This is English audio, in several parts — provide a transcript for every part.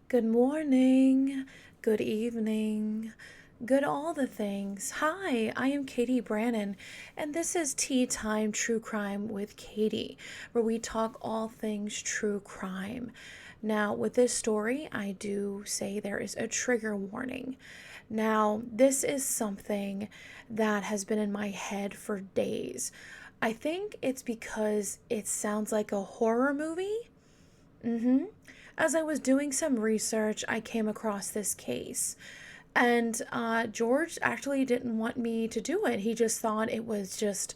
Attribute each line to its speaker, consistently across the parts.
Speaker 1: Good morning, good evening, good all the things. Hi, I am Catie Brannon, and this is Tea Time True Crime with Catie, where we talk all things true crime. Now, with this story, I do say there is a trigger warning. Now, this is something that has been in my head for days. I think it's because it sounds like a horror movie. As I was doing some research, I came across this case. And George actually didn't want me to do it. He just thought it was just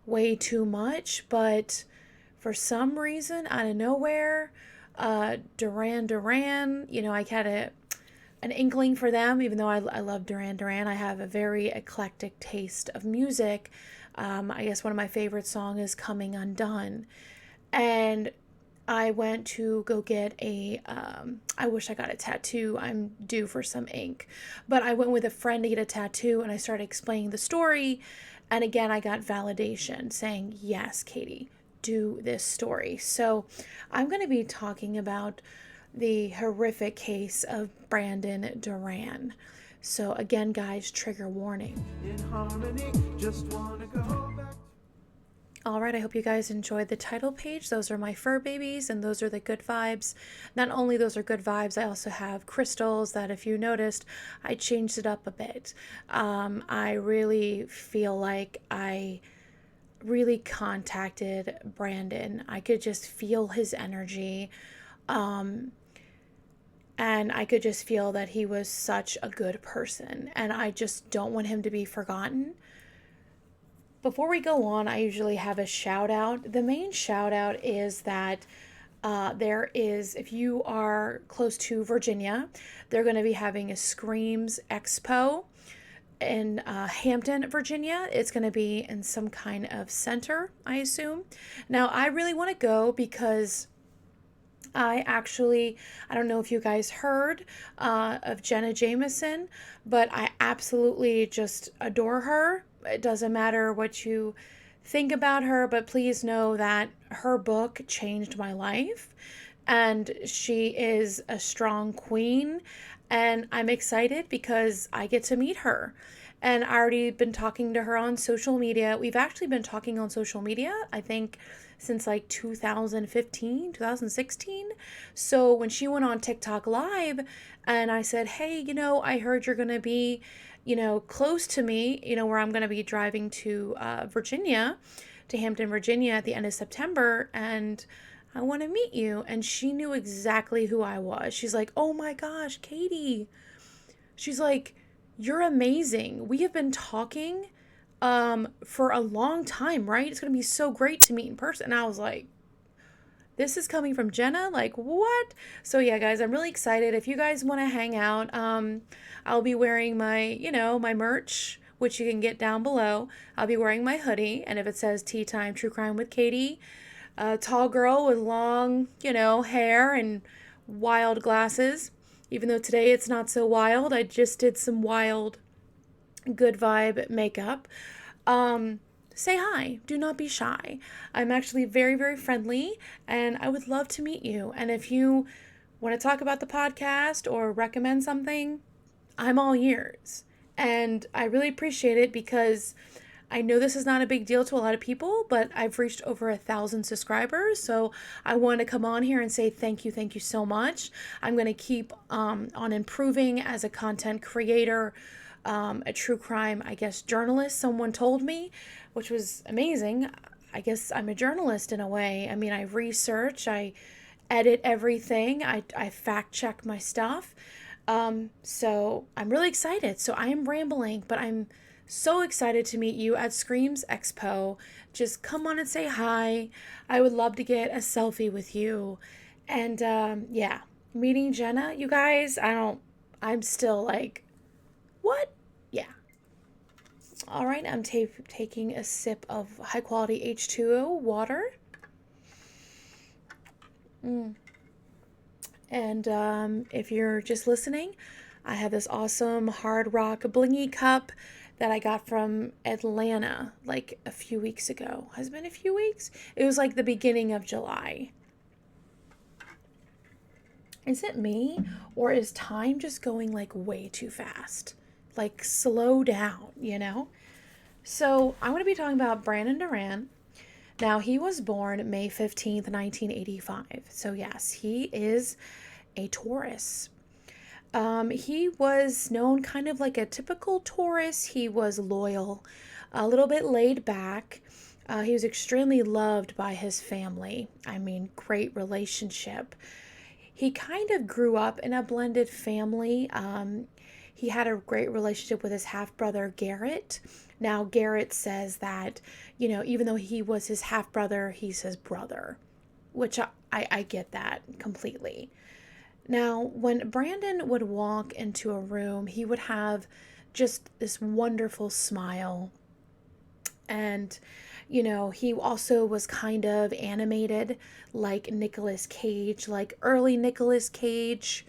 Speaker 1: way too much. But for some reason, out of nowhere, Duran Duran, I had an inkling for them, even though I love Duran Duran. I have a very eclectic taste of music. I guess one of my favorite songs is Coming Undone. And I went to go get I wish I got a tattoo. I'm due for some ink. But I went with a friend to get a tattoo and I started explaining the story. And again, I got validation saying, yes, Catie, do this story. So I'm going to be talking about the horrific case of Brandon Duran. So again, guys, trigger warning. In harmony, just wanna go back. All right, I hope you guys enjoyed the title page. Those are my fur babies, and those are the good vibes. Not only those are good vibes, I also have crystals that, if you noticed, I changed it up a bit. I really feel like I really contacted Brandon. I could just feel his energy. And I could just feel that he was such a good person. And I just don't want him to be forgotten. Before we go on, I usually have a shout out. The main shout out is that there is, if you are close to Virginia, they're going to be having a Screams Expo in Hampton, Virginia. It's going to be in some kind of center, I assume. Now, I really want to go because I don't know if you guys heard of Jenna Jameson, but I absolutely just adore her. It doesn't matter what you think about her, but please know that her book changed my life. And she is a strong queen. And I'm excited because I get to meet her. And I already been talking to her on social media. We've actually been talking on social media, I think, since like 2015, 2016. So when she went on TikTok Live and I said, hey, I heard you're going to be, close to me, where I'm going to be driving to Virginia, to Hampton, Virginia at the end of September. And I want to meet you. And she knew exactly who I was. She's like, oh my gosh, Catie. She's like, you're amazing. We have been talking for a long time, right? It's going to be so great to meet in person. And I was like, this is coming from Jenna? Like, what? So yeah, guys, I'm really excited. If you guys want to hang out, I'll be wearing my merch, which you can get down below. I'll be wearing my hoodie, and if it says Tea Time True Crime with Catie, a tall girl with long, hair and wild glasses. Even though today it's not so wild, I just did some wild good vibe makeup. Say hi. Do not be shy. I'm actually very, very friendly and I would love to meet you. And if you want to talk about the podcast or recommend something, I'm all ears. And I really appreciate it because I know this is not a big deal to a lot of people, but I've reached over 1,000 subscribers. So I want to come on here and say thank you so much. I'm going to keep on improving as a content creator, a true crime, I guess, journalist, someone told me, which was amazing. I guess I'm a journalist in a way. I mean, I research, I edit everything, I fact check my stuff. So I'm really excited. So I am rambling, but I'm so excited to meet you at Screams Expo. Just come on and say hi. I would love to get a selfie with you. And yeah, meeting Jenna, you guys, I'm still like, what? Yeah. All right, I'm taking a sip of high quality H2O water. And if you're just listening, I have this awesome hard rock blingy cup that I got from Atlanta like a few weeks ago. Has it been a few weeks? It was like the beginning of July. Is it me, or is time just going like way too fast? Like, slow down, you know? So, I'm going to be talking about Brandon Duran. Now, he was born May 15th, 1985. So, yes, he is a Taurus. He was known kind of like a typical Taurus. He was loyal, a little bit laid back. He was extremely loved by his family. I mean, great relationship. He kind of grew up in a blended family. He had a great relationship with his half brother, Garrett. Now, Garrett says that, even though he was his half brother, he's his brother, which I get that completely. Now, when Brandon would walk into a room, he would have just this wonderful smile. And, he also was kind of animated like Nicolas Cage, like early Nicolas Cage,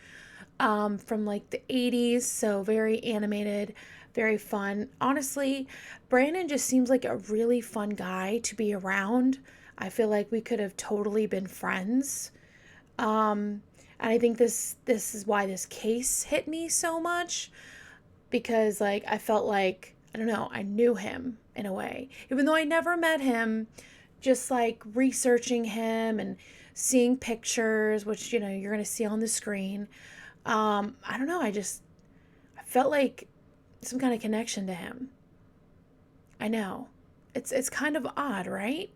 Speaker 1: from like the 80s. So very animated, very fun. Honestly, Brandon just seems like a really fun guy to be around. I feel like we could have totally been friends. And I think this is why this case hit me so much, because like I felt like, I don't know, I knew him in a way. Even though I never met him, just like researching him and seeing pictures, which you're going to see on the screen. I don't know, I felt like some kind of connection to him. I know. It's kind of odd, right?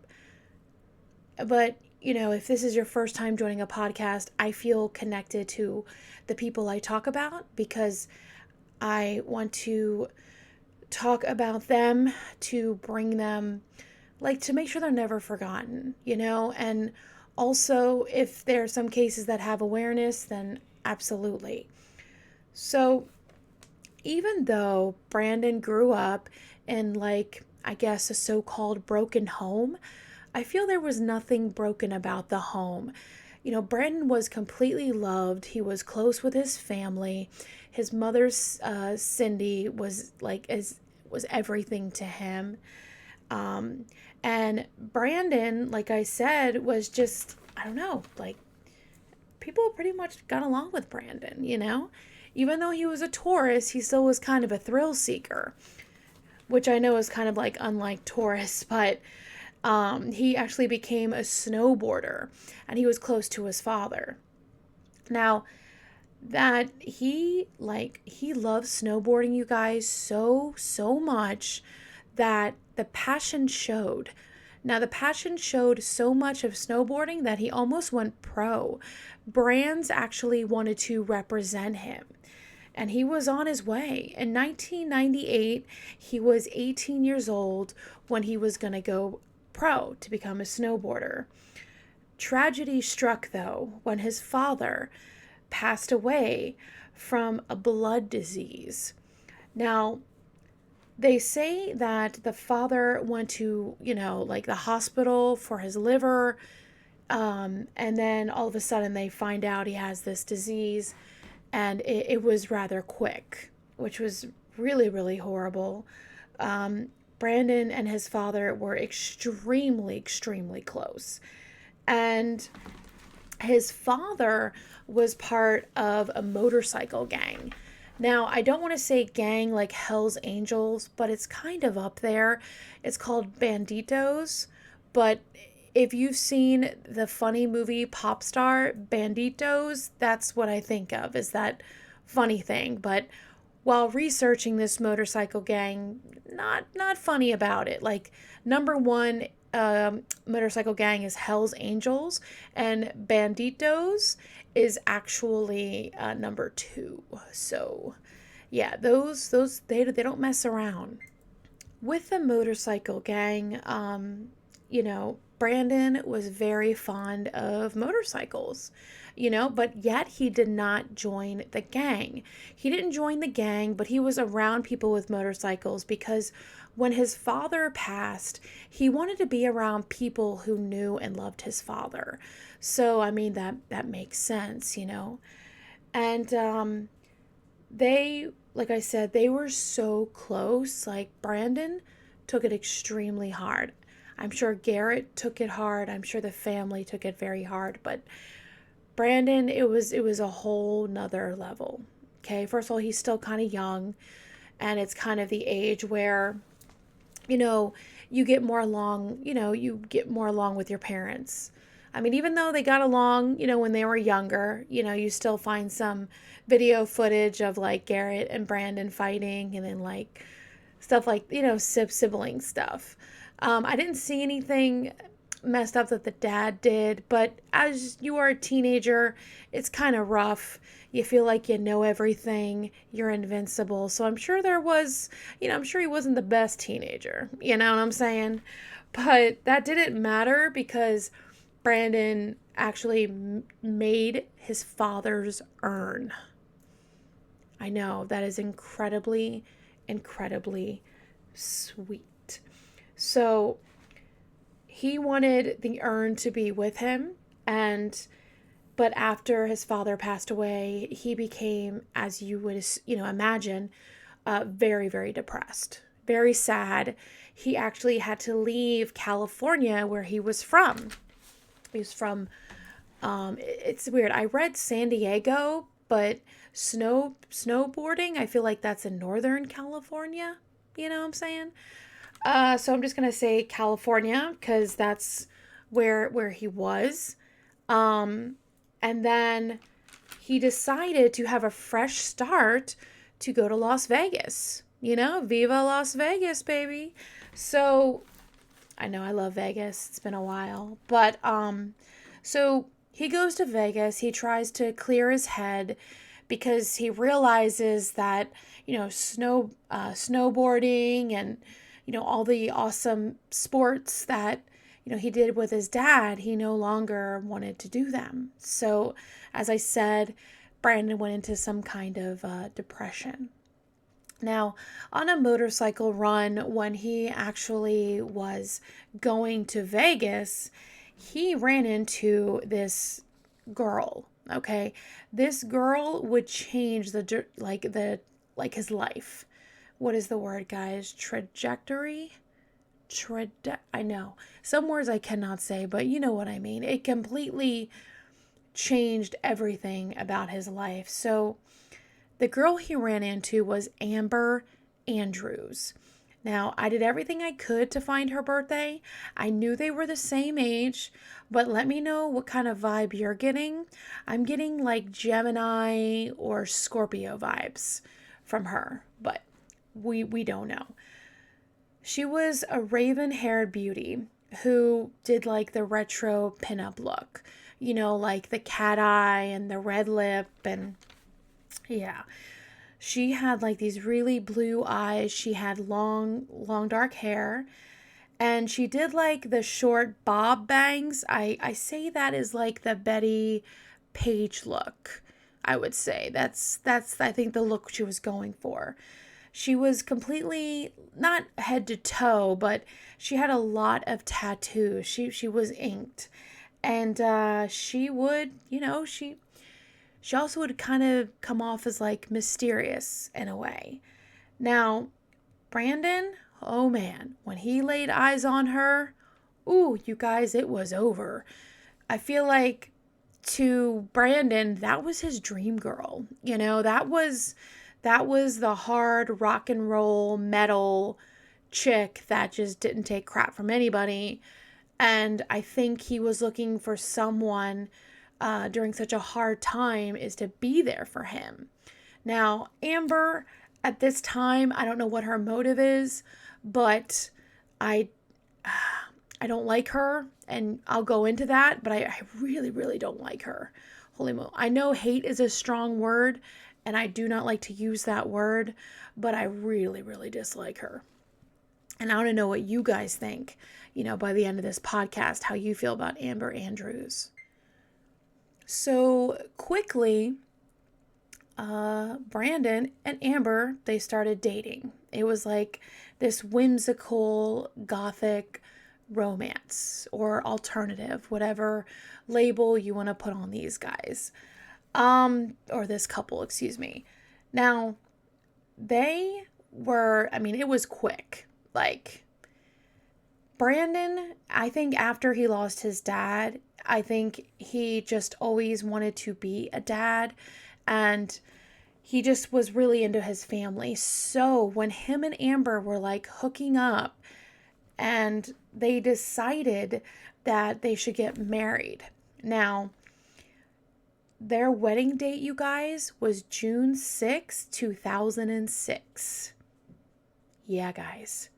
Speaker 1: But, if this is your first time joining a podcast, I feel connected to the people I talk about because I want to talk about them, to bring them, like, to make sure they're never forgotten, and also if there are some cases that have awareness, then absolutely. So, even though Brandon grew up in, like, I guess a so-called broken home, I feel there was nothing broken about the home. Brandon was completely loved. He was close with his family. His mother's Cindy was was everything to him. And Brandon, like I said, was just, I don't know, like, people pretty much got along with Brandon. Even though he was a Taurus, he still was kind of a thrill seeker, which I know is kind of like unlike Taurus, but he actually became a snowboarder, and he was close to his father. Now, that he loves snowboarding, you guys, so much that the passion showed. Now, the passion showed so much of snowboarding that he almost went pro. Brands actually wanted to represent him, and he was on his way. In 1998, he was 18 years old when he was going to go pro to become a snowboarder. Tragedy struck, though, when his father passed away from a blood disease. Now, they say that the father went to, like the hospital for his liver, and then all of a sudden they find out he has this disease, and it was rather quick, which was really, really horrible. Brandon and his father were extremely, extremely close. And his father was part of a motorcycle gang. Now, I don't want to say gang like Hell's Angels, but it's kind of up there. It's called Banditos. But if you've seen the funny movie Pop Star, Banditos, that's what I think of, is that funny thing. But while researching this motorcycle gang, not funny about it. Like, number one motorcycle gang is Hell's Angels, and Banditos is actually number two. So yeah, those they don't mess around with the motorcycle gang. Brandon was very fond of motorcycles, but yet he did not join the gang. He didn't join the gang, but he was around people with motorcycles because when his father passed, he wanted to be around people who knew and loved his father. So, I mean, that makes sense. And they, like I said, they were so close. Like, Brandon took it extremely hard. I'm sure Garrett took it hard. I'm sure the family took it very hard. But Brandon, it was a whole nother level. Okay, first of all, he's still kind of young, and it's kind of the age where, you know, you get more along with your parents. I mean, even though they got along, when they were younger, you still find some video footage of like Garrett and Brandon fighting, and then like stuff like, sibling stuff. I didn't see anything messed up that the dad did, but as you are a teenager, it's kind of rough. You feel like you know everything, you're invincible. So I'm sure I'm sure he wasn't the best teenager, you know what I'm saying? But that didn't matter because Brandon actually made his father's urn. I know, that is incredibly, incredibly sweet. So he wanted the urn to be with him, but after his father passed away, he became, as you would imagine, very, very depressed, very sad. He actually had to leave California, where he was from. He was from, it's weird, I read San Diego, but snowboarding, I feel like that's in Northern California, you know what I'm saying? So I'm just gonna say California because that's where he was. And then he decided to have a fresh start to go to Las Vegas. Viva Las Vegas, baby. So I know I love Vegas. It's been a while, but so he goes to Vegas. He tries to clear his head because he realizes that snowboarding and all the awesome sports that he did with his dad, he no longer wanted to do them. So, as I said, Brandon went into some kind of depression. Now, on a motorcycle run, when he actually was going to Vegas, he ran into this girl. Okay, this girl would change his life. What is the word, guys? Trajectory? I know. Some words I cannot say, but you know what I mean. It completely changed everything about his life. So the girl he ran into was Amber Andrews. Now, I did everything I could to find her birthday. I knew they were the same age, but let me know what kind of vibe you're getting. I'm getting like Gemini or Scorpio vibes from her, but we don't know. She was a raven-haired beauty who did like the retro pinup look, like the cat eye and the red lip, and yeah. She had like these really blue eyes. She had long, long dark hair, and she did like the short bob bangs. I say that is like the Betty Page look. I would say that's I think the look she was going for. She was completely not head to toe, but she had a lot of tattoos. She was inked, and she would, she also would kind of come off as like mysterious in a way. Now, Brandon, oh man, when he laid eyes on her, ooh, you guys, it was over. I feel like to Brandon, that was his dream girl. That was the hard rock and roll metal chick that just didn't take crap from anybody. And I think he was looking for someone during such a hard time is to be there for him. Now, Amber, at this time, I don't know what her motive is, but I don't like her, and I'll go into that, but I really, really don't like her. Holy moly. I know hate is a strong word, and I do not like to use that word, but I really, really dislike her. And I want to know what you guys think, by the end of this podcast, how you feel about Amber Andrews. So quickly, Brandon and Amber, they started dating. It was like this whimsical gothic romance or alternative, whatever label you want to put on these guys. Or this couple, excuse me. Now, it was quick. Like, Brandon, I think after he lost his dad, I think he just always wanted to be a dad, and he just was really into his family. So when him and Amber were like hooking up and they decided that they should get married. Now, their wedding date, you guys, was June 6, 2006. Yeah, guys.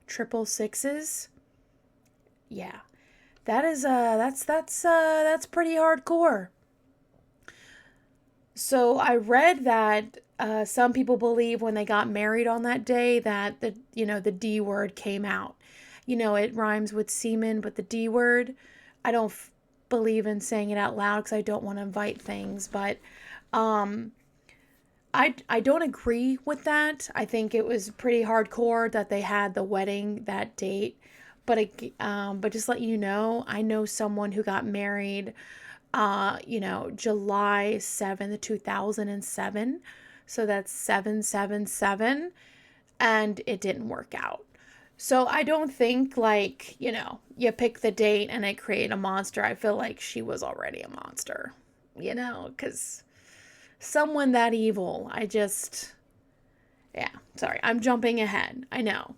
Speaker 1: Triple sixes. Yeah. That is that's pretty hardcore. So I read that some people believe when they got married on that day that the D word came out. It rhymes with semen, but the D word, I don't believe in saying it out loud because I don't want to invite things, but I don't agree with that. I think it was pretty hardcore that they had the wedding that date. But just let you know, I know someone who got married, July 7th, 2007. So that's 777, and it didn't work out. So I don't think you pick the date and it create a monster. I feel like she was already a monster, because someone that evil, yeah, sorry, I'm jumping ahead. I know.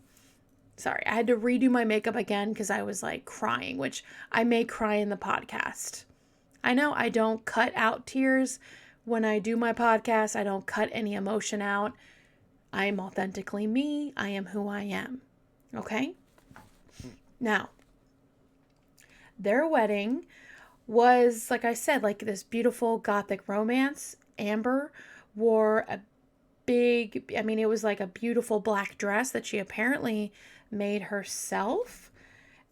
Speaker 1: Sorry, I had to redo my makeup again because I was like crying, which I may cry in the podcast. I know I don't cut out tears when I do my podcast. I don't cut any emotion out. I am authentically me. I am who I am. Okay? Now, their wedding was, like I said, like this beautiful gothic romance. Amber wore it was like a beautiful black dress that she apparently made herself.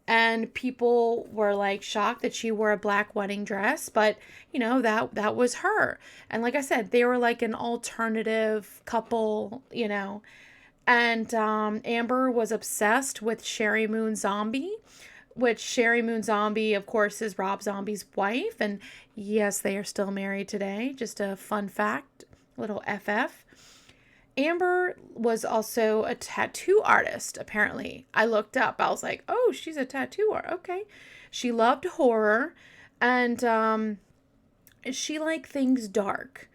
Speaker 1: And people were like shocked that she wore a black wedding dress, but that was her. And like I said, they were like an alternative couple, And Amber was obsessed with Sherry Moon Zombie, which Sherry Moon Zombie, of course, is Rob Zombie's wife. And yes, they are still married today. Just a fun fact, little FF. Amber was also a tattoo artist, apparently. I looked up. I was like, oh, she's a tattoo artist. Okay. She loved horror, and she liked things dark.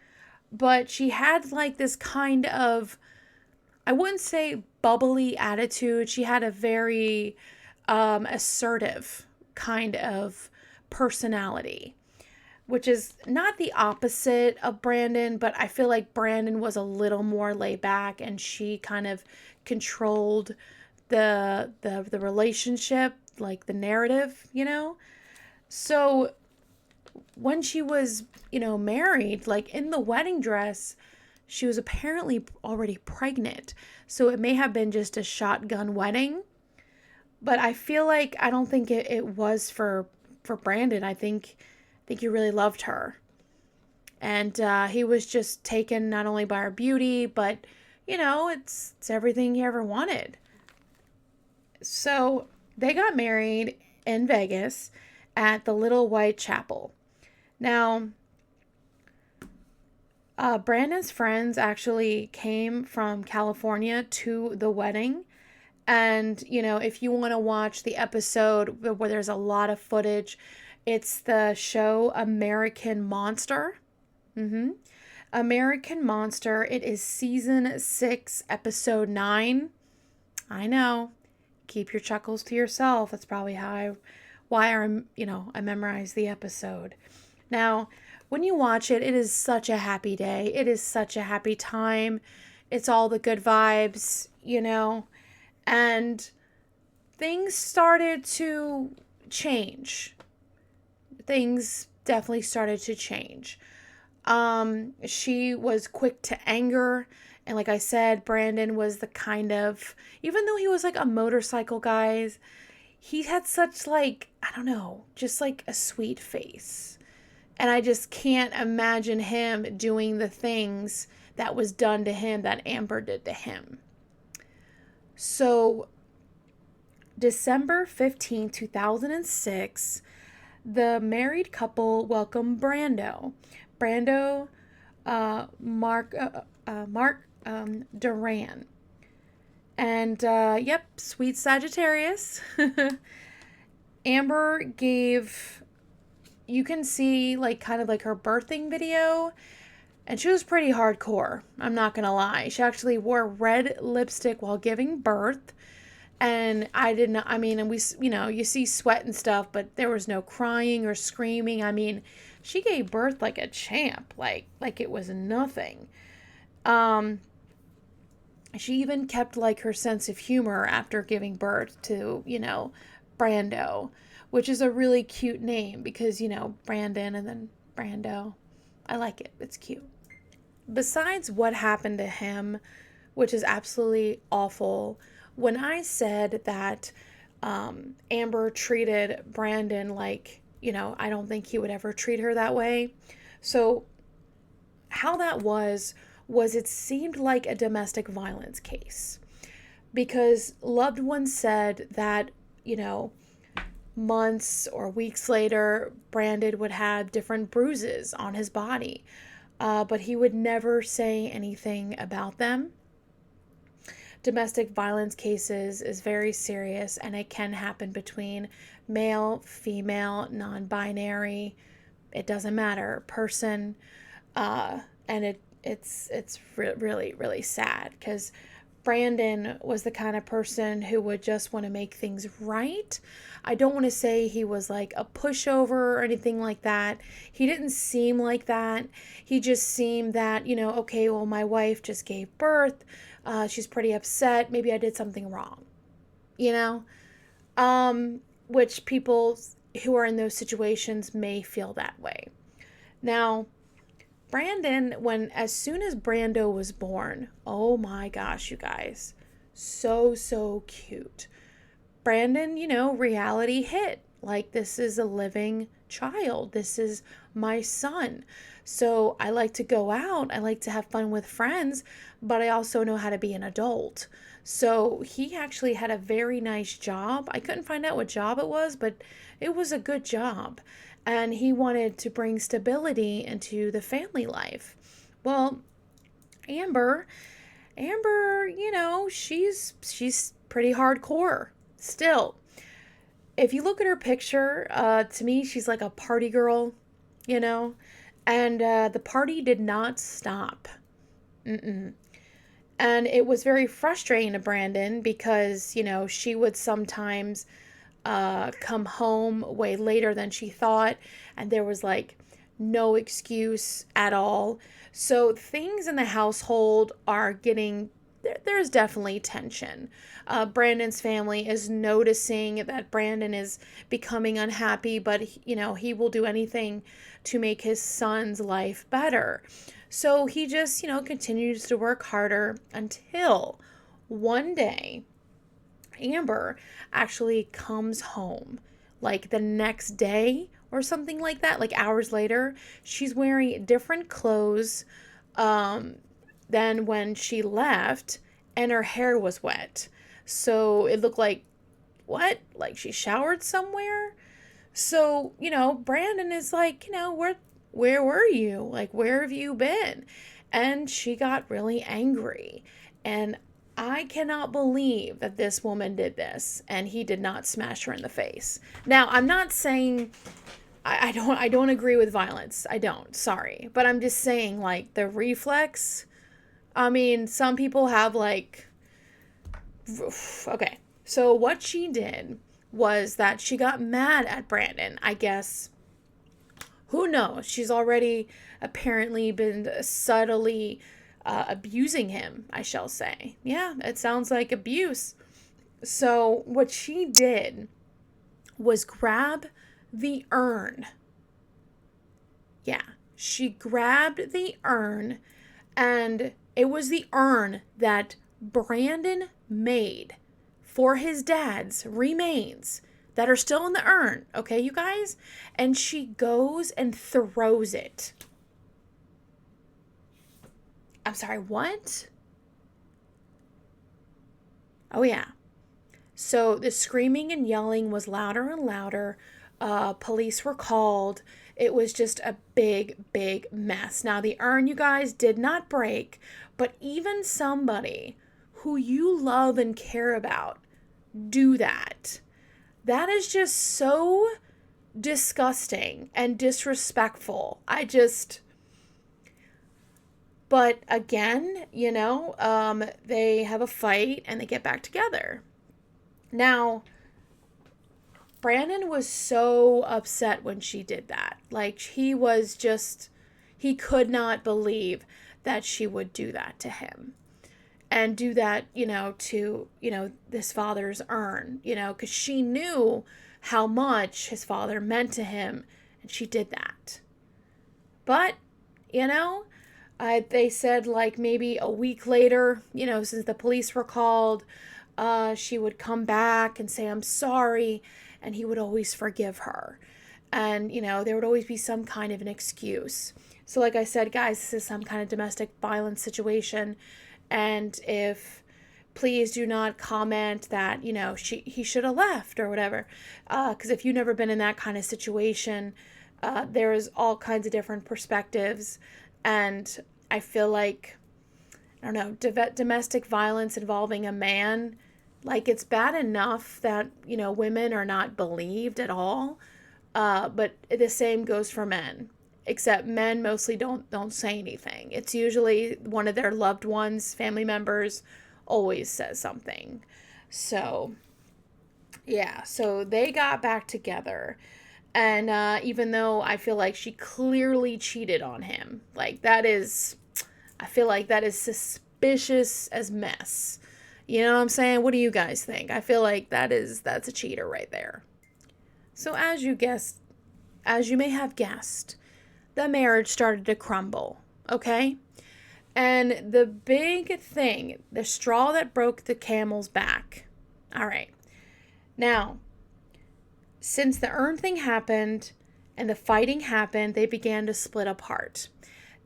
Speaker 1: But she had like this kind of, I wouldn't say bubbly attitude. She had a very assertive kind of personality, which is not the opposite of Brandon, but I feel like Brandon was a little more laid back and she kind of controlled the relationship, like the narrative, So when she was, married, like in the wedding dress, she was apparently already pregnant. So it may have been just a shotgun wedding. But I feel like I don't think it was for Brandon. I think he really loved her. And he was just taken not only by her beauty, but, it's everything he ever wanted. So they got married in Vegas at the Little White Chapel. Now, Brandon's friends actually came from California to the wedding. And, if you want to watch the episode where there's a lot of footage, it's the show American Monster. American Monster. It is season 6, episode 9. I know. Keep your chuckles to yourself. That's probably why I memorized the episode. Now, when you watch it, it is such a happy day. It is such a happy time. It's all the good vibes, and things started to change. Things definitely started to change. She was quick to anger. And like I said, Brandon was the kind of, even though he was like a motorcycle guy, he had such like, I don't know, just like a sweet face. And I just can't imagine him doing the things that was done to him that Amber did to him. So December 15, 2006, the married couple welcomed Brando. Mark Duran. And, yep, sweet Sagittarius. Amber gave, you can see, like, kind of like her birthing video, and she was pretty hardcore. I'm not gonna lie. She actually wore red lipstick while giving birth. And I didn't, I mean, and we, you see sweat and stuff, but there was no crying or screaming. I mean, she gave birth like a champ, like it was nothing. Um, she even kept like her sense of humor after giving birth to, Brando, which is a really cute name because, Brandon and then Brando. I like it. It's cute. Besides what happened to him, which is absolutely awful, when I said that Amber treated Brandon like, I don't think he would ever treat her that way. So, how that was it seemed like a domestic violence case because loved ones said that, months or weeks later, Brandon would have different bruises on his body, but he would never say anything about them. Domestic violence cases is very serious and it can happen between male, female, non-binary, it doesn't matter, person, and it's really really sad because Brandon was the kind of person who would just want to make things right. I don't want to say he was like a pushover or anything like that. He didn't seem like that. He just seemed that, okay, well, my wife just gave birth. She's pretty upset. Maybe I did something wrong, you know? Which people who are in those situations may feel that way. Now, Brandon, as soon as Brando was born, oh my gosh, you guys, so cute. Brandon, reality hit. Like, this is a living child. This is my son. So I like to go out. I like to have fun with friends, but I also know how to be an adult. So he actually had a very nice job. I couldn't find out what job it was, but it was a good job. And he wanted to bring stability into the family life. Well, Amber, she's pretty hardcore still. If you look at her picture, to me, she's like a party girl, and the party did not stop. Mm-mm. And it was very frustrating to Brandon because, she would sometimes come home way later than she thought, and there was like no excuse at all. So things in the household are getting, there's definitely tension. Brandon's family is noticing that Brandon is becoming unhappy, but he will do anything to make his son's life better. So he just, continues to work harder until one day Amber actually comes home like the next day or something like that, like hours later. She's wearing different clothes than when she left, and her hair was wet. So it looked like, what? Like she showered somewhere? So, Brandon is like, where were you? Like, where have you been? And she got really angry. And I cannot believe that this woman did this and he did not smash her in the face. Now, I'm not saying I don't agree with violence. I don't. Sorry. But I'm just saying, like, the reflex. I mean, some people have like, okay. So what she did was that she got mad at Brandon. I guess, who knows? She's already apparently been subtly abusing him, I shall say. Yeah, it sounds like abuse. So what she did was grab the urn. Yeah, she grabbed the urn, and it was the urn that Brandon made for his dad's remains that are still in the urn, okay, you guys? And she goes and throws it. I'm sorry, what? Oh, yeah. So the screaming and yelling was louder and louder. Police were called. It was just a big mess. Now, the urn, you guys, did not break, but even somebody who you love and care about do that. That is just so disgusting and disrespectful. But again, they have a fight and they get back together. Now, Brandon was so upset when she did that. Like, he could not believe that she would do that to him. And do that, to, this father's urn, because she knew how much his father meant to him, and she did that. But, they said like maybe a week later, since the police were called, she would come back and say, "I'm sorry," and he would always forgive her. And, there would always be some kind of an excuse. So like I said, guys, this is some kind of domestic violence situation. And please do not comment that, he should have left or whatever. Because if you've never been in that kind of situation, there's all kinds of different perspectives. And I feel like, I don't know, domestic violence involving a man, like, it's bad enough that, women are not believed at all. But the same goes for men. Except men mostly don't say anything. It's usually one of their loved ones, family members, always says something. So, yeah. So they got back together. And even though I feel like she clearly cheated on him, I feel like that is suspicious as mess. You know what I'm saying? What do you guys think? I feel like that's a cheater right there. So as you may have guessed, the marriage started to crumble, okay? And the big thing, the straw that broke the camel's back. All right. Now, since the urn thing happened and the fighting happened, they began to split apart.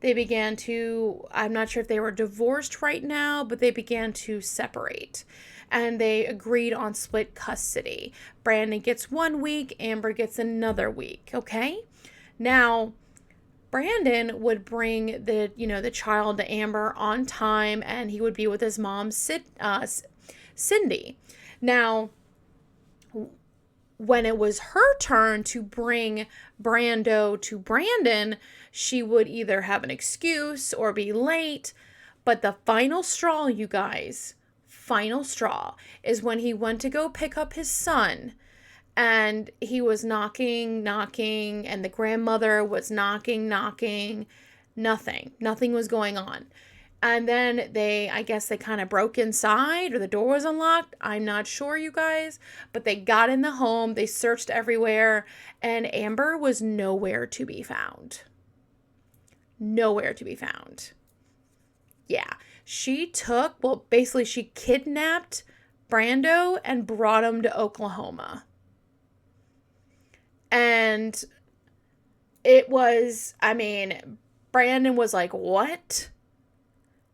Speaker 1: I'm not sure if they were divorced right now, but they began to separate. And they agreed on split custody. Brandon gets 1 week, Amber gets another week, okay? Now, Brandon would bring the child to Amber on time, and he would be with his mom, Cindy. Now, when it was her turn to bring Brando to Brandon, she would either have an excuse or be late. But the final straw, you guys, is when he went to go pick up his son. And he was knocking, and the grandmother was knocking. Nothing was going on. And then I guess they kind of broke inside, or the door was unlocked. I'm not sure, you guys. But they got in the home, they searched everywhere, and Amber was nowhere to be found. Yeah. She kidnapped Brando and brought him to Oklahoma. And it was, Brandon was like, what?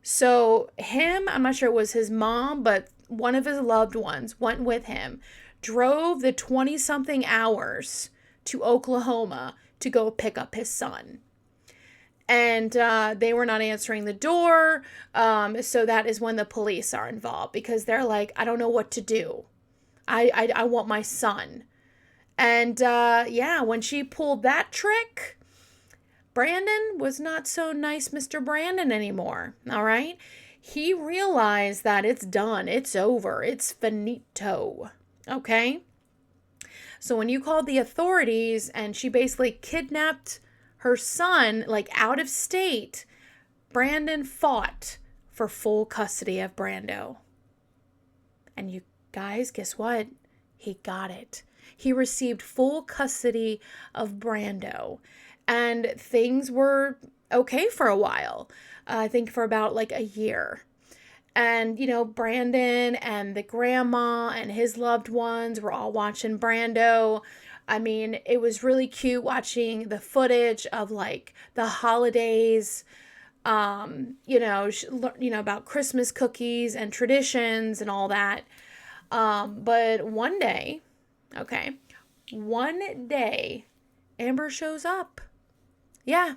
Speaker 1: So I'm not sure it was his mom, but one of his loved ones went with him, drove the 20-something hours to Oklahoma to go pick up his son. And they were not answering the door. So that is when the police are involved, because they're like, I don't know what to do. I want my son. And when she pulled that trick, Brandon was not so nice Mr. Brandon anymore, all right? He realized that it's done, it's over, it's finito, okay? So when you called the authorities and she basically kidnapped her son, like, out of state, Brandon fought for full custody of Brando. And you guys, guess what? He got it. He received full custody of Brando, and things were okay for a while. I think for about like a year. And, Brandon and the grandma and his loved ones were all watching Brando. It was really cute watching the footage of like the holidays, about Christmas cookies and traditions and all that. But one day, Amber shows up. Yeah.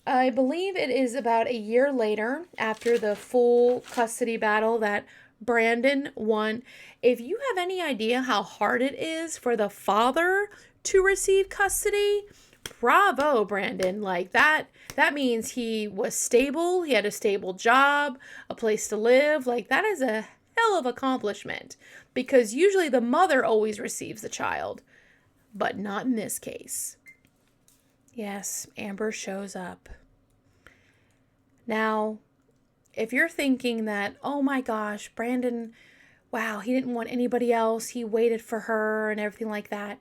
Speaker 1: I believe it is about a year later, after the full custody battle that Brandon won. If you have any idea how hard it is for the father to receive custody, bravo, Brandon. Like that means he was stable, he had a stable job, a place to live. Like that is a hell of accomplishment, because usually the mother always receives the child, but not in this case. Yes, Amber shows up. Now, if you're thinking that, oh my gosh, Brandon, wow, he didn't want anybody else, he waited for her and everything like that.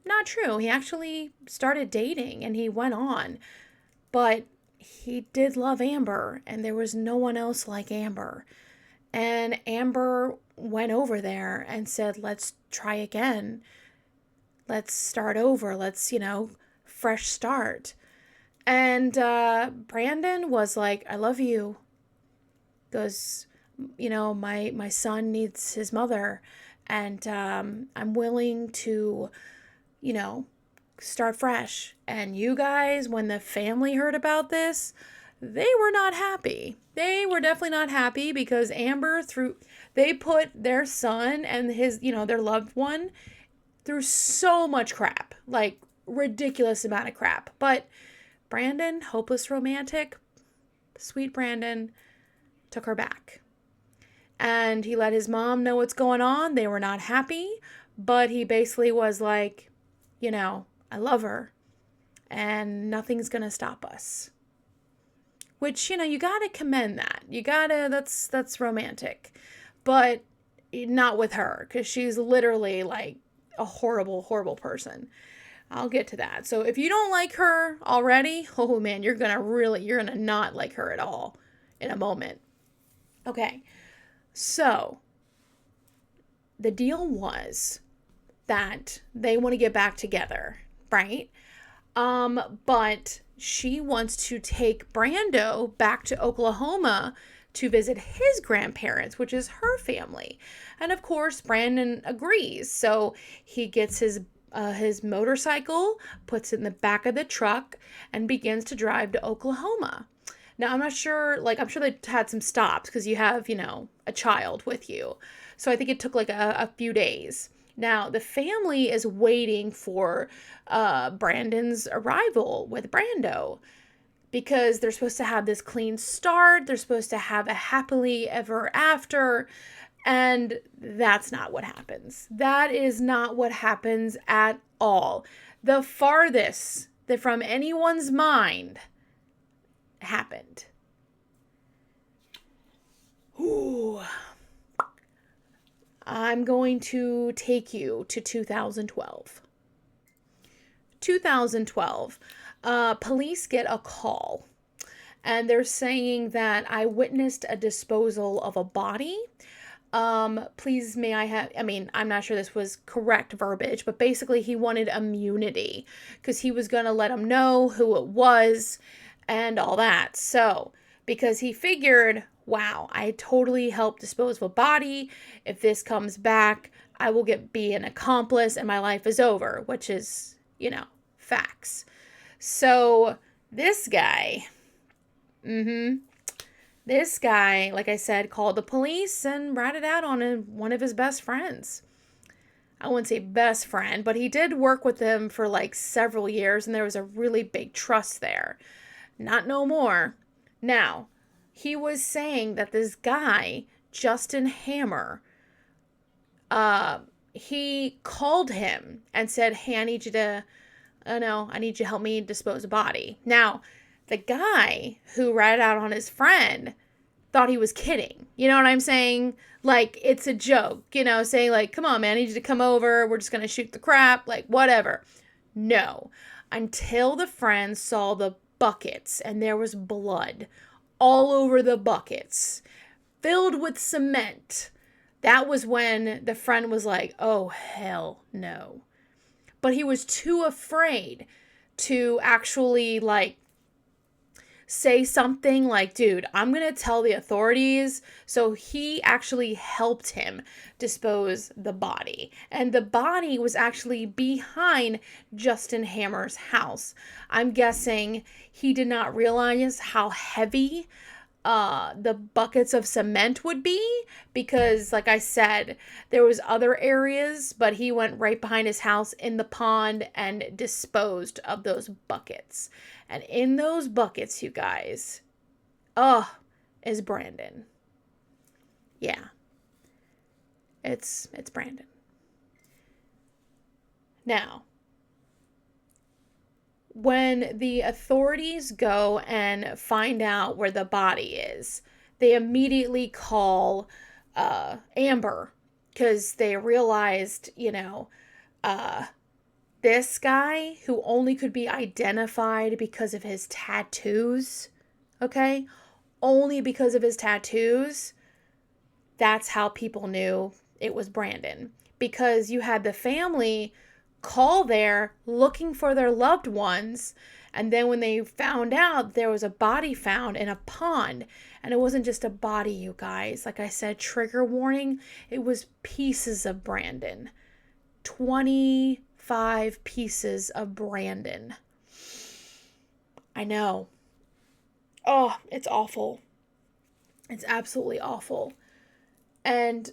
Speaker 1: Not true. He actually started dating and he went on. But he did love Amber, and there was no one else like Amber. And Amber went over there and said, let's try again. Let's start over. Let's, fresh start. And Brandon was like, I love you. Goes, my son needs his mother, and I'm willing to, start fresh. And you guys, when the family heard about this, they were not happy. They were definitely not happy, because Amber they put their son and his, their loved one through so much crap, like ridiculous amount of crap. But Brandon, hopeless romantic, sweet Brandon, took her back. And he let his mom know what's going on. They were not happy, but he basically was like, I love her and nothing's going to stop us. Which, you got to commend that. That's romantic. But not with her, because she's literally like a horrible, horrible person. I'll get to that. So if you don't like her already, oh man, you're going to not like her at all in a moment. Okay. So the deal was that they want to get back together, right? But she wants to take Brando back to Oklahoma to visit his grandparents, which is her family. And of course, Brandon agrees. So he gets his motorcycle, puts it in the back of the truck, and begins to drive to Oklahoma. Now, I'm not sure, I'm sure they had some stops because you have, a child with you. So I think it took a few days. Now, the family is waiting for Brandon's arrival with Brando, because they're supposed to have this clean start. They're supposed to have a happily ever after. And that's not what happens. That is not what happens at all. The farthest that from anyone's mind happened. Ooh. I'm going to take you to 2012. 2012. Police get a call, and they're saying that I witnessed a disposal of a body. Please, may I have, I'm not sure this was correct verbiage, but basically he wanted immunity because he was going to let them know who it was and all that. So, because he figured, wow, I totally helped dispose of a body. If this comes back, I will be an accomplice and my life is over, which is, facts. So this guy, like I said, called the police and ratted out on one of his best friends. I wouldn't say best friend, but he did work with him for several years, and there was a really big trust there. Not no more. Now, he was saying that this guy, Justin Hammer, he called him and said, hey, I need you to help me dispose of a body. Now, the guy who ratted out on his friend thought he was kidding. You know what I'm saying? It's a joke, saying come on, man, I need you to come over. We're just going to shoot the crap, whatever. No, until the friend saw the buckets and there was blood all over the buckets, filled with cement. That was when the friend was like, oh, hell no. But he was too afraid to actually say something dude, I'm going to tell the authorities. So he actually helped him dispose the body. And the body was actually behind Justin Hammer's house. I'm guessing he did not realize how heavy the buckets of cement would be, because like I said, there was other areas, but he went right behind his house in the pond and disposed of those buckets. And in those buckets, you guys, is Brandon. Yeah. It's Brandon. Now, when the authorities go and find out where the body is, they immediately call Amber, because they realized, this guy who only could be identified because of his tattoos, okay? Only because of his tattoos, that's how people knew it was Brandon. Because you had the family call there looking for their loved ones, and then when they found out, there was a body found in a pond. And it wasn't just a body, you guys. Like I said, trigger warning, it was pieces of Brandon. 25 pieces of Brandon. I know. Oh, it's awful. It's absolutely awful. And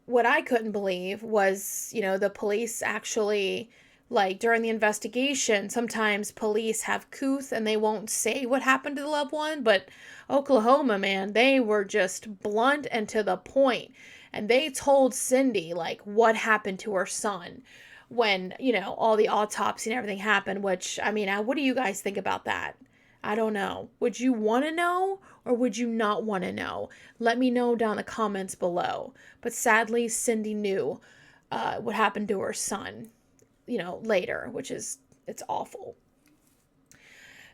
Speaker 1: what I couldn't believe was, the police actually, like, during the investigation, sometimes police have couth and they won't say what happened to the loved one, but Oklahoma, man, they were just blunt and to the point. And they told Cindy, like, what happened to her son when, all the autopsy and everything happened, which, what do you guys think about that? I don't know. Would you want to know, or would you not want to know? Let me know down in the comments below. But sadly, Cindy knew what happened to her son, later, it's awful.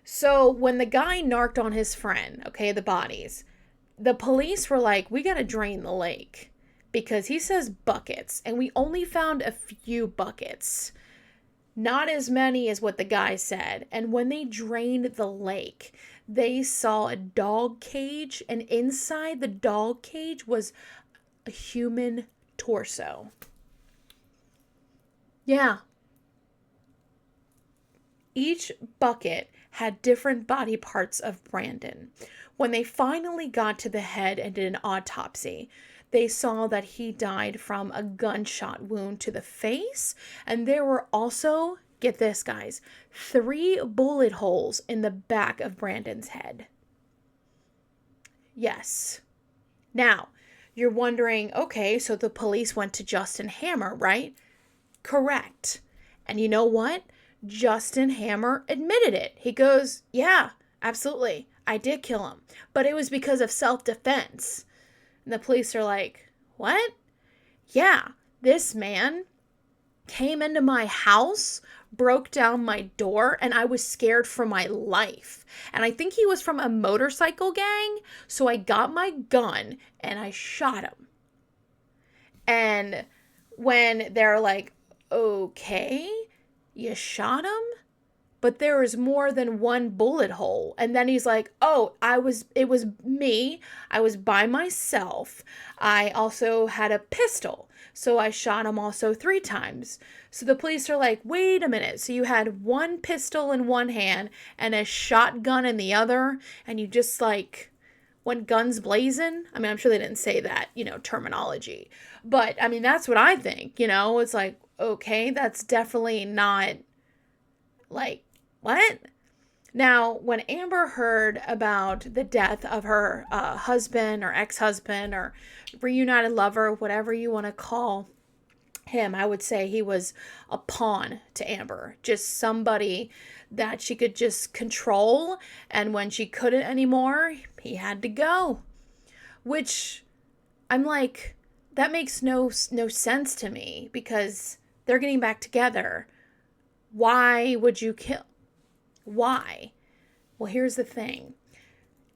Speaker 1: So when the guy narked on his friend, okay, the bodies, the police were like, we got to drain the lake, because he says buckets, and we only found a few buckets. Not as many as what the guy said. And when they drained the lake, they saw a dog cage, and inside the dog cage was a human torso. Yeah. Each bucket had different body parts of Brandon. When they finally got to the head and did an autopsy, they saw that he died from a gunshot wound to the face. And there were also, get this guys, 3 bullet holes in the back of Brandon's head. Yes. Now, you're wondering, okay, so the police went to Justin Hammer, right? Correct. And you know what? Justin Hammer admitted it. He goes, yeah, absolutely. I did kill him. But it was because of self-defense. And the police are like, what? Yeah, this man came into my house, broke down my door, and I was scared for my life. And I think he was from a motorcycle gang, so I got my gun and I shot him. And when they're like, okay, you shot him? But there was more than one bullet hole. And then he's like, oh, it was me. I was by myself. I also had a pistol. So I shot him also 3 times. So the police are like, wait a minute. So you had one pistol in one hand and a shotgun in the other. And you just like went guns blazing. I'm sure they didn't say that, terminology. But that's what I think, It's like, okay, that's definitely not like, what? Now, when Amber heard about the death of her husband or ex-husband or reunited lover, whatever you want to call him, I would say he was a pawn to Amber. Just somebody that she could just control, and when she couldn't anymore, he had to go. Which, I'm like, that makes no sense to me, because they're getting back together. Why would you kill? Why? Well, here's the thing.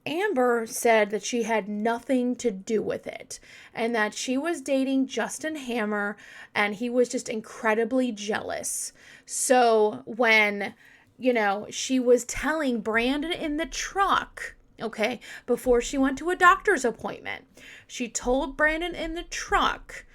Speaker 1: Amber said that she had nothing to do with it, and that she was dating Justin Hammer, and he was just incredibly jealous. So when, she was telling Brandon in the truck, okay, before she went to a doctor's appointment, she told Brandon in the truck,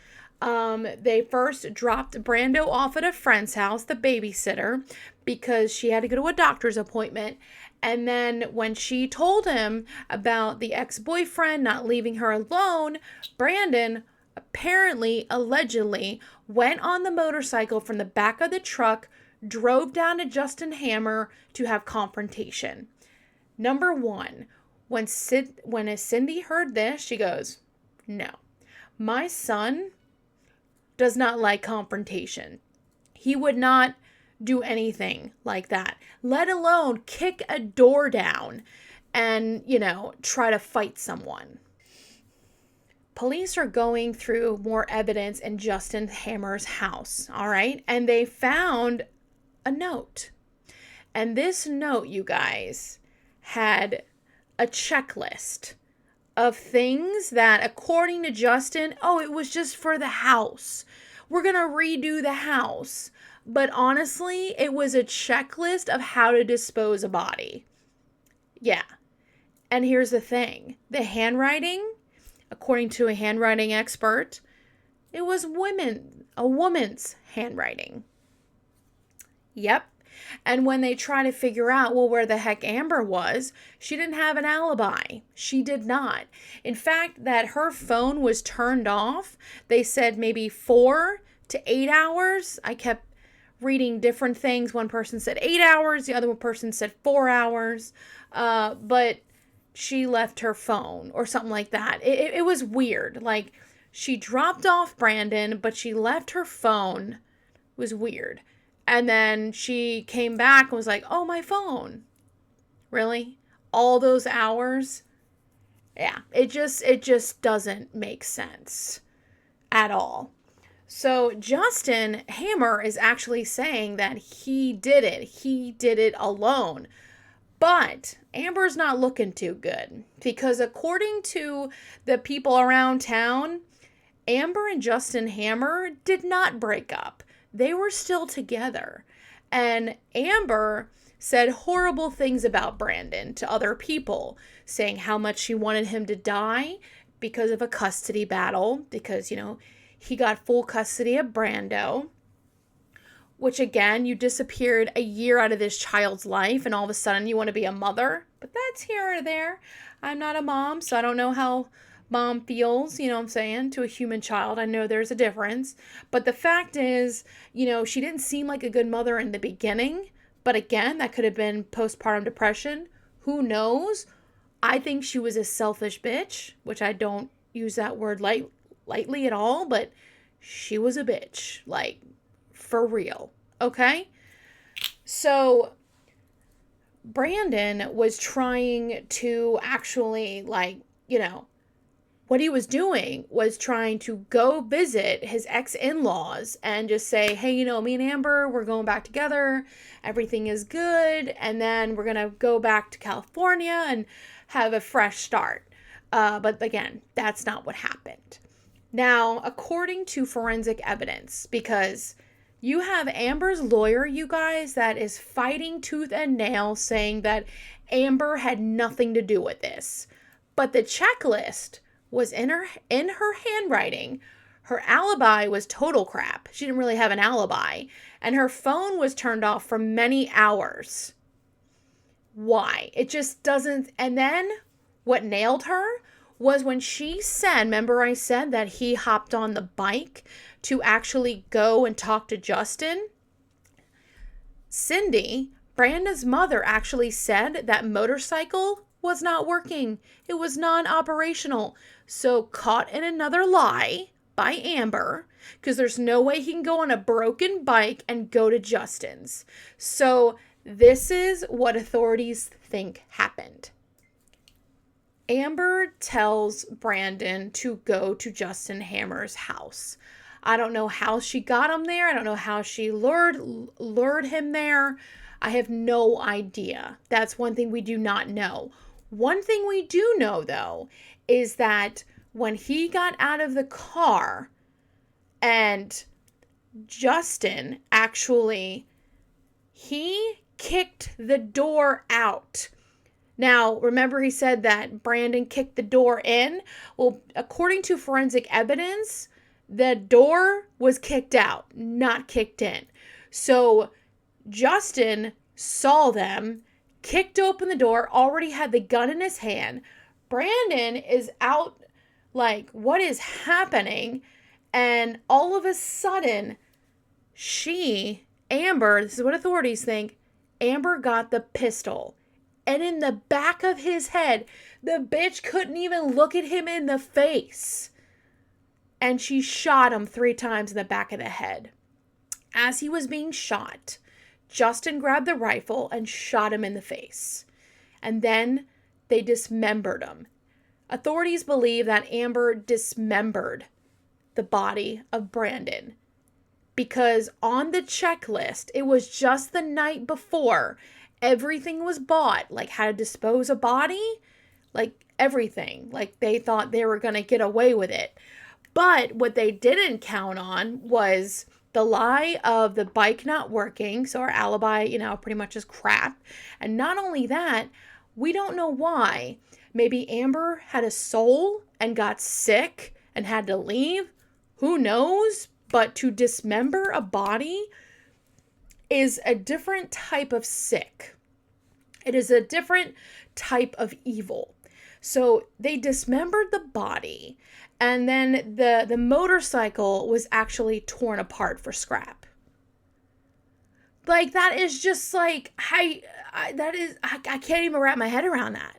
Speaker 1: they first dropped Brando off at a friend's house, the babysitter, because she had to go to a doctor's appointment. And then when she told him about the ex-boyfriend not leaving her alone, Brandon apparently, allegedly, went on the motorcycle from the back of the truck, drove down to Justin Hammer to have confrontation. Number one, when Cindy heard this, she goes, no, my son does not like confrontation. He would not do anything like that, let alone kick a door down and, try to fight someone. Police are going through more evidence in Justin Hammer's house, all right? And they found a note. And this note, you guys, had a checklist of things that, according to Justin, it was just for the house. We're going to redo the house. But honestly, it was a checklist of how to dispose a body. Yeah. And here's the thing. The handwriting, according to a handwriting expert, it was a woman's handwriting. Yep. And when they try to figure out, where the heck Amber was, she didn't have an alibi. She did not. In fact, that her phone was turned off. They said maybe 4 to 8 hours. I kept reading different things. One person said 8 hours. The other person said 4 hours. But she left her phone or something like that. It was weird. Like, she dropped off Brandon, but she left her phone. It was weird. And then she came back and was like, oh, my phone. Really? All those hours? Yeah, it just doesn't make sense at all. So Justin Hammer is actually saying that he did it. He did it alone. But Amber's not looking too good, because according to the people around town, Amber and Justin Hammer did not break up. They were still together. And Amber said horrible things about Brandon to other people, saying how much she wanted him to die because of a custody battle, because, he got full custody of Brando, which, again, you disappeared a year out of this child's life and all of a sudden you want to be a mother. But that's here or there. I'm not a mom, so I don't know how mom feels, you know what I'm saying, to a human child. I know there's a difference. But the fact is, she didn't seem like a good mother in the beginning. But again, that could have been postpartum depression. Who knows? I think she was a selfish bitch, which I don't use that word lightly at all, but she was a bitch. Like, for real. Okay? So Brandon was trying to actually, what he was doing was trying to go visit his ex-in-laws and just say, hey, me and Amber, we're going back together. Everything is good. And then we're going to go back to California and have a fresh start. But again, that's not what happened. Now, according to forensic evidence, because you have Amber's lawyer, you guys, that is fighting tooth and nail saying that Amber had nothing to do with this. But the checklist was in her handwriting. Her alibi was total crap. She didn't really have an alibi. And her phone was turned off for many hours. Why? It just doesn't. And then what nailed her was when she said, remember I said that he hopped on the bike to actually go and talk to Justin? Cindy, Brandon's mother, actually said that motorcycle was not working. It was non-operational. So caught in another lie by Amber, because there's no way he can go on a broken bike and go to Justin's. So this is what authorities think happened. Amber tells Brandon to go to Justin Hammer's house. I don't know how she got him there. I don't know how she lured him there. I have no idea. That's one thing we do not know. One thing we do know, though, is that when he got out of the car and Justin actually, he kicked the door out. Now, remember he said that Brandon kicked the door in? Well, according to forensic evidence, the door was kicked out, not kicked in. So Justin saw them kicked open the door, already had the gun in his hand. Brandon is out like, what is happening? And all of a sudden, Amber, this is what authorities think, Amber got the pistol. And in the back of his head, the bitch couldn't even look at him in the face. And she shot him 3 times in the back of the head. As he was being shot, Justin grabbed the rifle and shot him in the face. And then they dismembered him. Authorities believe that Amber dismembered the body of Brandon because on the checklist, it was just the night before, everything was bought, like how to dispose a body, like everything. Like they thought they were going to get away with it. But what they didn't count on was the lie of the bike not working. So our alibi, pretty much is crap. And not only that, we don't know why. Maybe Amber had a soul and got sick and had to leave. Who knows? But to dismember a body is a different type of sick. It is a different type of evil. So they dismembered the body, and then the motorcycle was actually torn apart for scrap. Like, that is just like, I can't even wrap my head around that.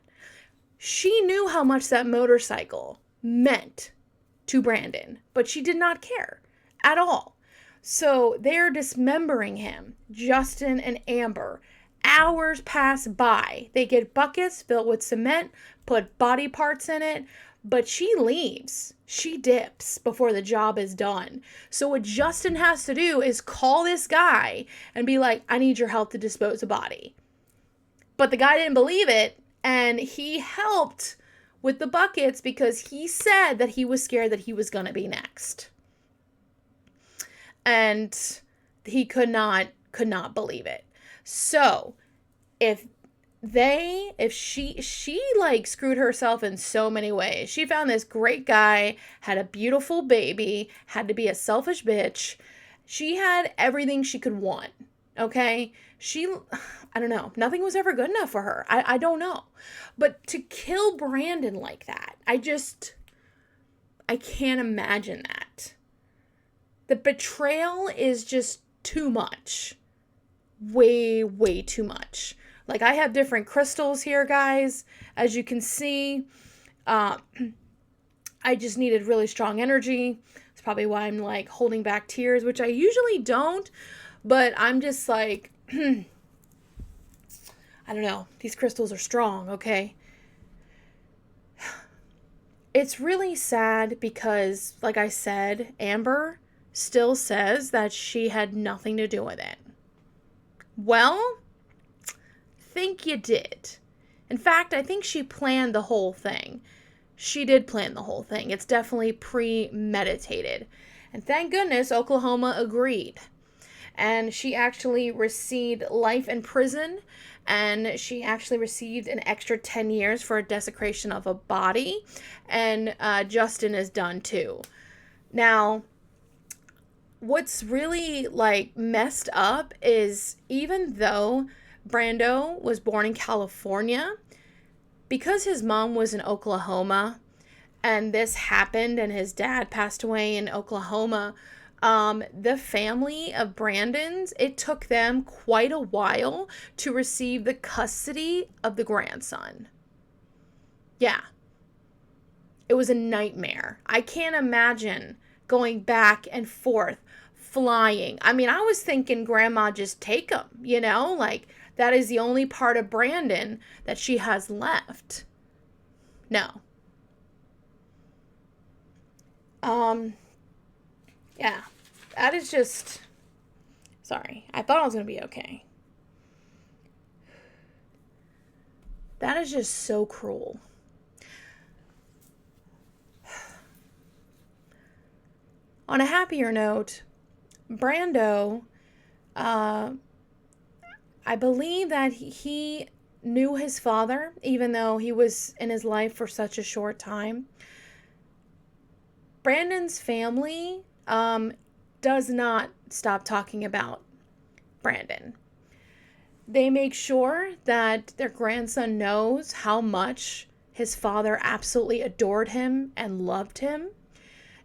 Speaker 1: She knew how much that motorcycle meant to Brandon, but she did not care at all. So they're dismembering him, Justin and Amber. Hours pass by. They get buckets filled with cement, put body parts in it, but she leaves. She dips before the job is done. So what Justin has to do is call this guy and be like, I need your help to dispose a body. But the guy didn't believe it, and he helped with the buckets because he said that he was scared that he was going to be next. And he could not believe it. So if she like screwed herself in so many ways. She found this great guy, had a beautiful baby, had to be a selfish bitch. She had everything she could want. Okay? I don't know. Nothing was ever good enough for her. I don't know. But to kill Brandon like that, I can't imagine that. The betrayal is just too much. Way, way too much. Like, I have different crystals here, guys. As you can see, I just needed really strong energy. It's probably why I'm, like, holding back tears, which I usually don't. But I'm just like, I don't know. These crystals are strong, okay? It's really sad because, like I said, Amber still says that she had nothing to do with it. Well, think you did. In fact, I think she planned the whole thing. She did plan the whole thing. It's definitely premeditated. And thank goodness Oklahoma agreed. And she actually received life in prison, and she actually received an extra 10 years for a desecration of a body. And Justin is done too. Now, what's really like messed up is even though Brando was born in California, because his mom was in Oklahoma and this happened and his dad passed away in Oklahoma, the family of Brandon's, it took them quite a while to receive the custody of the grandson. Yeah. It was a nightmare. I can't imagine going back and forth, flying. I mean, I was thinking grandma just take him, like that is the only part of Brandon that she has left. No. Yeah, that is just, sorry. I thought I was going to be okay. That is just so cruel. On a happier note, Brando, I believe that he knew his father, even though he was in his life for such a short time. Brandon's family does not stop talking about Brandon. They make sure that their grandson knows how much his father absolutely adored him and loved him.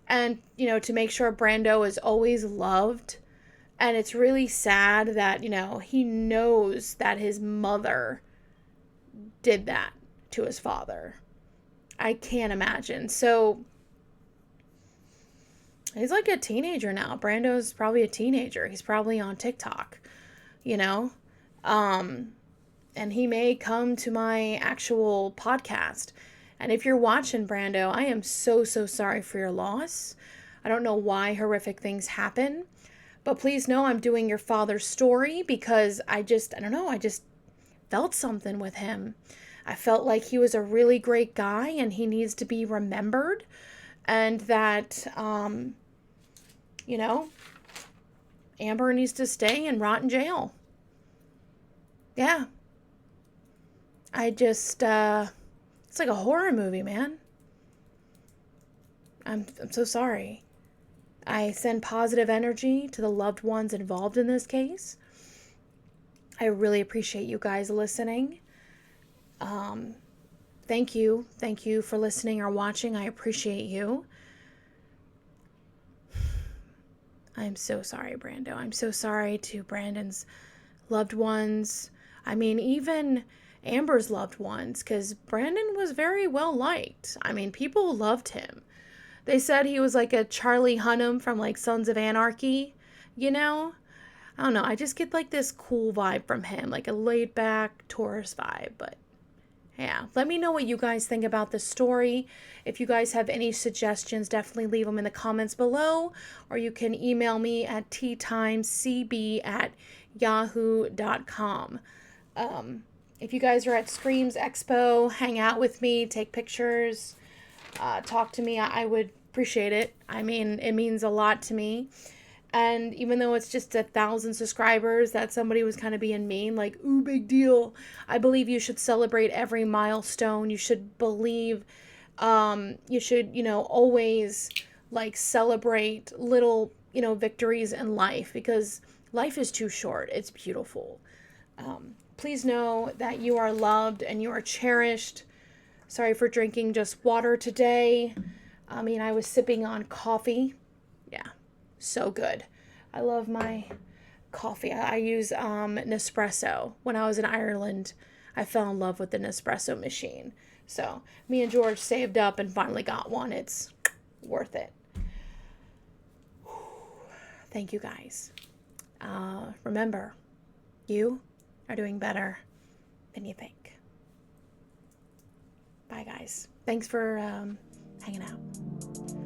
Speaker 1: And, to make sure Brando is always loved. And it's really sad that, he knows that his mother did that to his father. I can't imagine. So he's like a teenager now. Brando's probably a teenager. He's probably on TikTok, you know? And he may come to my actual podcast. And if you're watching, Brando, I am so, so sorry for your loss. I don't know why horrific things happen, but please know I'm doing your father's story because I don't know, I just felt something with him. I felt like he was a really great guy and he needs to be remembered, and that, Amber needs to stay and rot in jail. Yeah. It's like a horror movie, man. I'm so sorry. I send positive energy to the loved ones involved in this case. I really appreciate you guys listening. Thank you. Thank you for listening or watching. I appreciate you. I'm so sorry, Brando. I'm so sorry to Brandon's loved ones. I mean, even Amber's loved ones, because Brandon was very well liked. I mean, people loved him. They said he was like a Charlie Hunnam from like Sons of Anarchy, I don't know. I just get like this cool vibe from him, like a laid back tourist vibe. But yeah, let me know what you guys think about the story. If you guys have any suggestions, definitely leave them in the comments below, or you can email me at teatimecb@yahoo.com. If you guys are at Screams Expo, hang out with me, take pictures, talk to me. I would appreciate it. I mean, it means a lot to me. And even though it's just 1,000 subscribers, that somebody was kind of being mean, like, ooh, big deal. I believe you should celebrate every milestone. You should believe, you should, always like celebrate little, victories in life, because life is too short. It's beautiful. Please know that you are loved and you are cherished. Sorry for drinking just water today. I mean, I was sipping on coffee. Yeah. So good. I love my coffee. I use Nespresso. When I was in Ireland, I fell in love with the Nespresso machine. So me and George saved up and finally got one. It's worth it. Thank you guys. Remember, you are doing better than you think. Bye, guys. Thanks for hanging out.